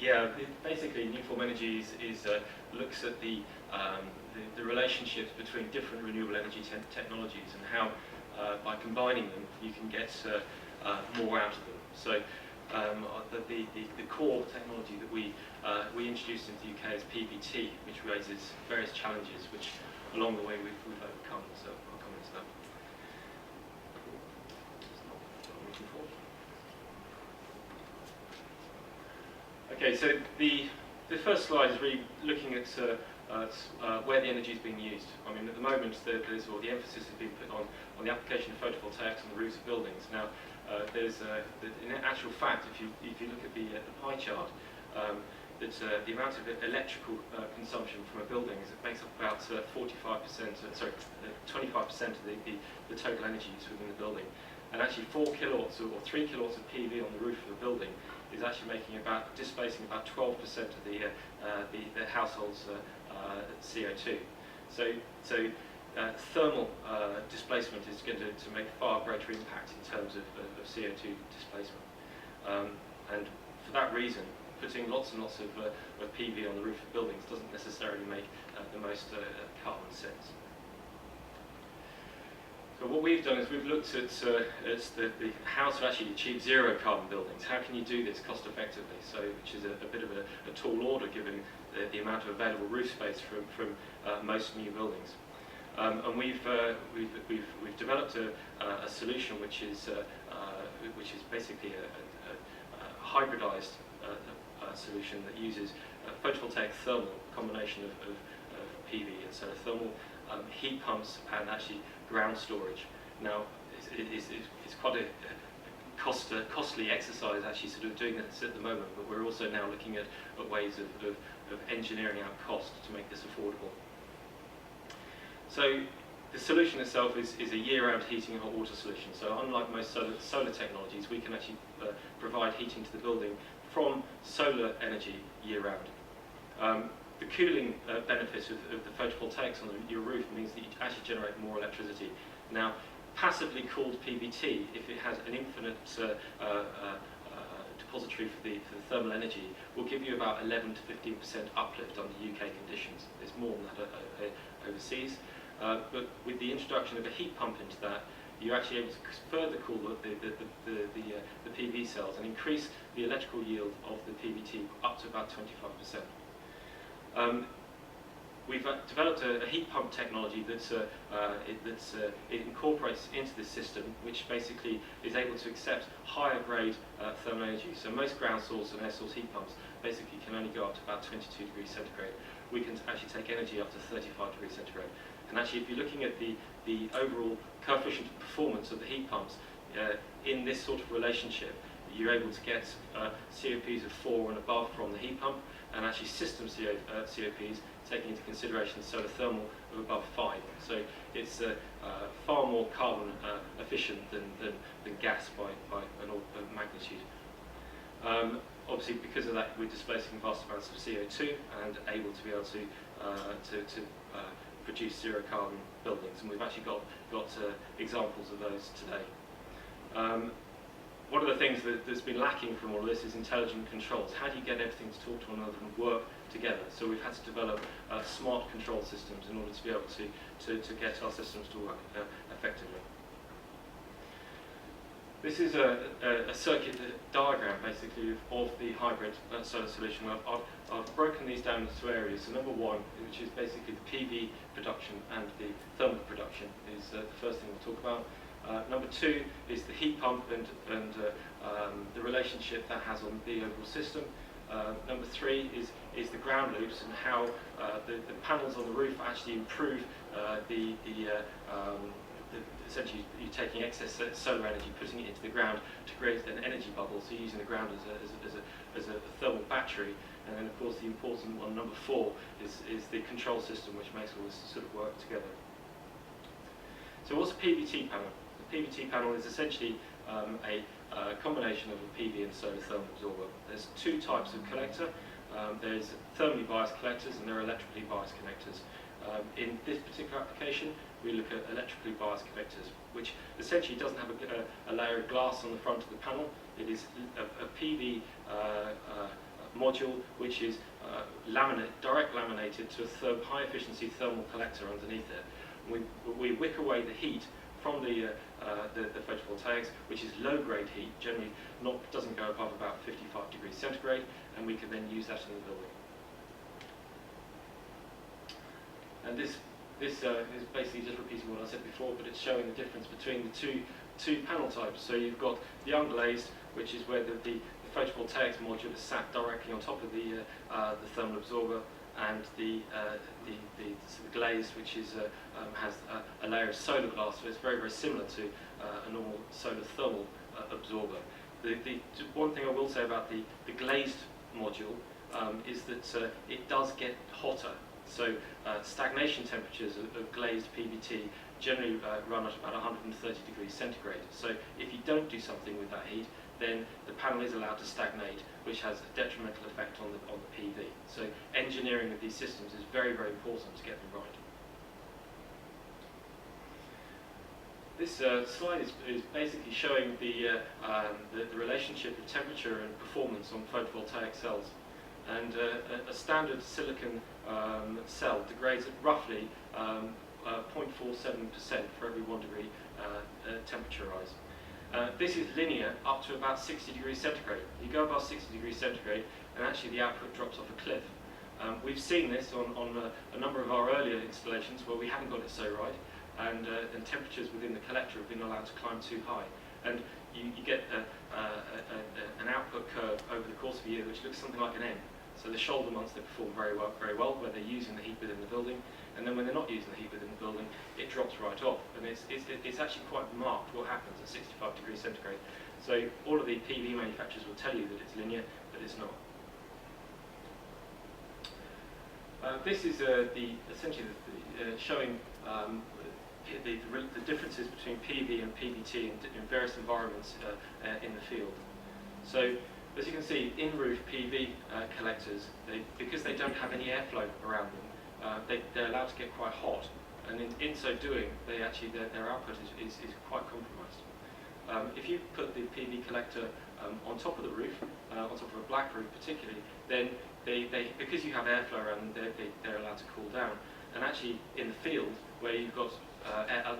Yeah, basically Newform Energy looks at the relationships between different renewable energy technologies and how by combining them you can get more out of them. So the core technology that we introduced into the UK is PBT, which raises various challenges which along the way we've overcome. So I'll come into that. Okay, so the first slide is really looking at where the energy is being used. I mean, at the moment, the emphasis has been put on the application of photovoltaics on the roofs of buildings. Now, in actual fact, if you look at the pie chart, the amount of electrical consumption from a building makes up about 25%, 25% of the total energy used within the building. And actually 4 kilowatts or 3 kilowatts of PV on the roof of a building is actually displacing about 12% of the household's CO2. So thermal displacement is going to make far greater impact in terms of CO2 displacement. And for that reason, putting lots and lots of PV on the roof of buildings doesn't necessarily make the most carbon sense. So what we've done is we've looked at how to actually achieve zero carbon buildings. How can you do this cost effectively? So, which is a bit of a tall order given the amount of available roof space from most new buildings. And we've developed a solution which is basically a hybridized solution that uses photovoltaic thermal combination of PV and solar thermal heat pumps and actually ground storage. Now, it's quite a costly exercise actually sort of doing this at the moment, but we're also now looking at ways of engineering out cost to make this affordable. So the solution itself is a year-round heating and hot water solution. So unlike most solar technologies, we can actually provide heating to the building from solar energy year-round. The cooling benefit of the photovoltaics on your roof means that you actually generate more electricity. Now, passively cooled PBT, if it has an infinite depository for the thermal energy, will give you about 11 to 15% uplift under UK conditions. There's more than that overseas. But with the introduction of a heat pump into that, you're actually able to further cool the PV cells and increase the electrical yield of the PBT up to about 25%. We've developed a heat pump technology it incorporates into this system, which basically is able to accept higher grade thermal energy. So most ground source and air source heat pumps basically can only go up to about 22 degrees centigrade. We can actually take energy up to 35 degrees centigrade. And actually, if you're looking at the overall coefficient of performance of the heat pumps in this sort of relationship, you're able to get COPs of 4 and above from the heat pump, and actually system COPs taking into consideration solar thermal of above 5. So it's far more carbon efficient than gas by an order of magnitude. Obviously, because of that, we're displacing vast amounts of CO2 and able to be able to produce zero carbon buildings, and we've actually got examples of those today. One of the things that's been lacking from all of this is intelligent controls. How do you get everything to talk to one another and work together? So we've had to develop smart control systems in order to be able to get our systems to work effectively. This is a circuit diagram, basically, of the hybrid solar solution. I've broken these down into two areas. So number one, which is basically the PV production and the thermal production, is the first thing we'll talk about. Number two is the heat pump and the relationship that has on the overall system. Number three is the ground loops and how the panels on the roof actually improve essentially you're taking excess solar energy, putting it into the ground to create an energy bubble, so using the ground as a thermal battery. And then of course the important one, number four, is the control system, which makes all this sort of work together. So what's a PBT panel? The PBT panel is essentially a combination of a PV and solar thermal absorber. There's two types of collector. There's thermally biased collectors and there are electrically biased connectors. In this particular application, we look at electrically biased connectors, which essentially doesn't have a layer of glass on the front of the panel. It is a PV module which is direct laminated to a high efficiency thermal collector underneath it. We wick away the heat from the photovoltaics, which is low grade heat, generally doesn't go above about 55 degrees centigrade, and we can then use that in the building. And this is basically just repeating what I said before, but it's showing the difference between the two panel types. So you've got the unglazed, which is where the photovoltaics module is sat directly on top of the thermal absorber, and the glazed, which is has a layer of solar glass, so it's very, very similar to a normal solar thermal absorber. The one thing I will say about the glazed module is that it does get hotter. So stagnation temperatures of glazed PBT generally run at about 130 degrees centigrade. So if you don't do something with that heat, then the panel is allowed to stagnate, which has a detrimental effect on the PV. So engineering of these systems is very, very important to get them right. This slide is basically showing the relationship of temperature and performance on photovoltaic cells. And a standard silicon cell degrades at roughly 0.47% for every 1 degree temperature rise. This is linear up to about 60 degrees centigrade. You go above 60 degrees centigrade and actually the output drops off a cliff. We've seen this on a number of our earlier installations where we haven't got it so right, and temperatures within the collector have been allowed to climb too high. And you get an output curve over the course of a year which looks something like an M. So the shoulder months, they perform very well where they're using the heat within the building, and then when they're not using the heat within the building, it drops right off. And it's actually quite marked what happens at 65 degrees centigrade. So all of the PV manufacturers will tell you that it's linear, but it's not. This is essentially showing the differences between PV and PBT in various environments in the field. So, as you can see, in-roof PV collectors, because they don't have any airflow around them, they're allowed to get quite hot, and in so doing, their output is quite compromised. If you put the PV collector on top of the roof, on top of a black roof particularly, then because you have airflow around them, they're allowed to cool down. And actually, in the field, where you've got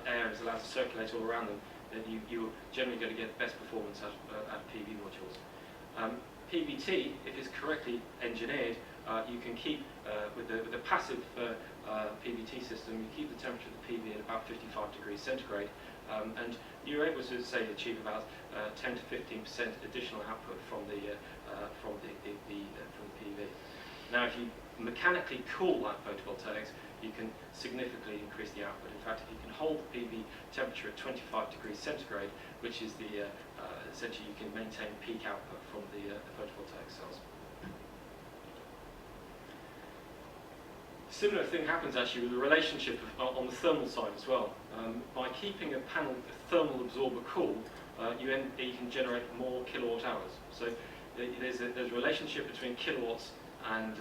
air is allowed to circulate all around them, then you're generally going to get the best performance out of PV modules. PBT, if it's correctly engineered, you can keep, with a passive PBT system, you keep the temperature of the PV at about 55 degrees centigrade, and you're able to, say, achieve about 10 to 15% additional output from the PV. Now, if you mechanically cool that photovoltaics, you can significantly increase the output. In fact, if you can hold the PV temperature at 25 degrees centigrade, which is the essentially you can maintain peak output from the photovoltaic cells. Similar thing happens actually with the relationship on the thermal side as well. By keeping a panel thermal absorber cool, you can generate more kilowatt hours. So there's a relationship between kilowatts and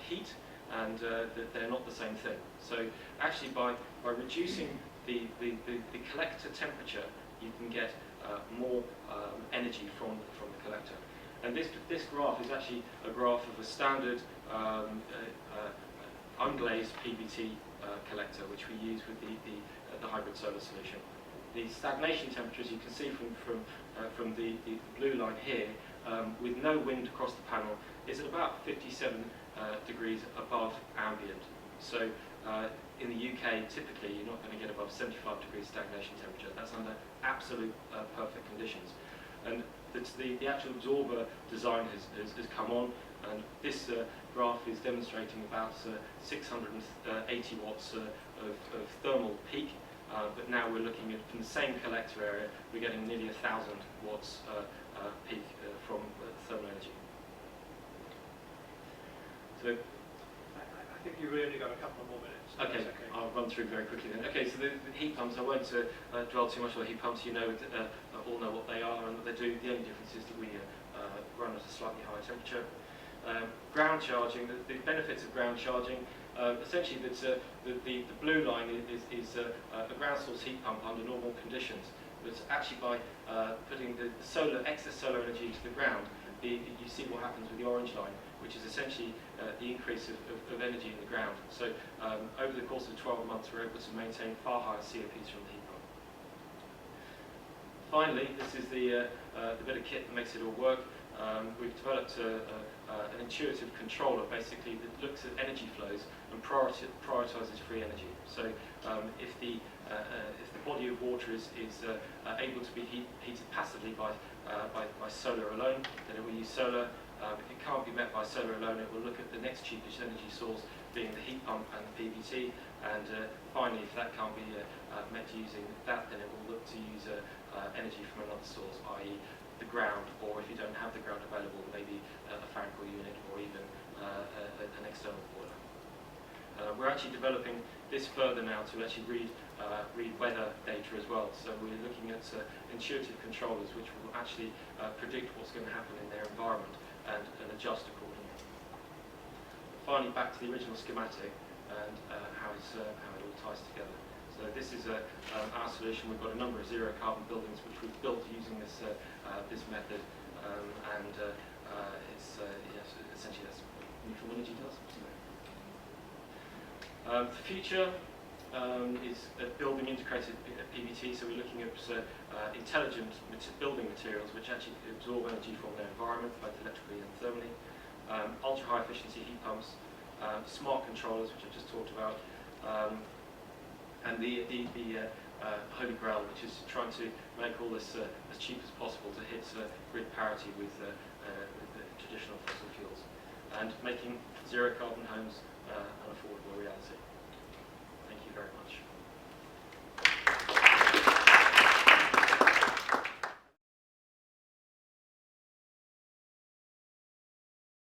heat, and they're not the same thing. So actually by reducing the collector temperature, you can get more energy from the collector. And this graph is actually a graph of a standard unglazed PBT collector, which we use with the hybrid solar solution. The stagnation temperatures you can see from the blue line here, with no wind across the panel, is at about 57 degrees above ambient. So in the UK, typically, you're not going to get above 75 degrees stagnation temperature. That's under absolute perfect conditions. And the actual absorber design has come on, and this graph is demonstrating about 680 watts of thermal peak, but now we're looking at, from the same collector area, we're getting nearly 1,000 watts peak from thermal energy. So, I think you've only got a couple more minutes. Okay, I'll run through very quickly then. Okay, so the heat pumps, I won't dwell too much on the heat pumps. You know, all know what they are and what they do. The only difference is that we run at a slightly higher temperature. Ground charging, the benefits of ground charging, essentially the blue line is a ground source heat pump under normal conditions. But actually by putting the excess solar energy into the ground, you see what happens with the orange line, which is essentially the increase of energy in the ground. So over the course of 12 months, we're able to maintain far higher COPs from the heat pump. Finally, this is the bit of kit that makes it all work. We've developed an intuitive controller, basically, that looks at energy flows and prioritises free energy. So if the body of water is able to be heated passively by solar alone, then it will use solar. If it can't be met by solar alone, it will look at the next cheapest energy source, being the heat pump and the PBBT. And finally, if that can't be met using that, then it will look to use energy from another source, i.e. the ground, or if you don't have the ground available, maybe a fan coil unit, or even an external boiler. We're actually developing this further now to actually read weather data as well. So we're looking at intuitive controllers which will actually predict what's going to happen in their environment and adjust accordingly. Finally, back to the original schematic and how it all ties together. So this is our solution. We've got a number of zero carbon buildings which we've built using this method, and it's yes, essentially that's what neutral energy does. The future is building integrated PBT, so we're looking at intelligent building materials which actually absorb energy from their environment, both electrically and thermally, ultra high efficiency heat pumps, smart controllers, which I've just talked about, and the holy grail, which is trying to make all this as cheap as possible to hit grid parity with the traditional fossil fuels, and making zero carbon homes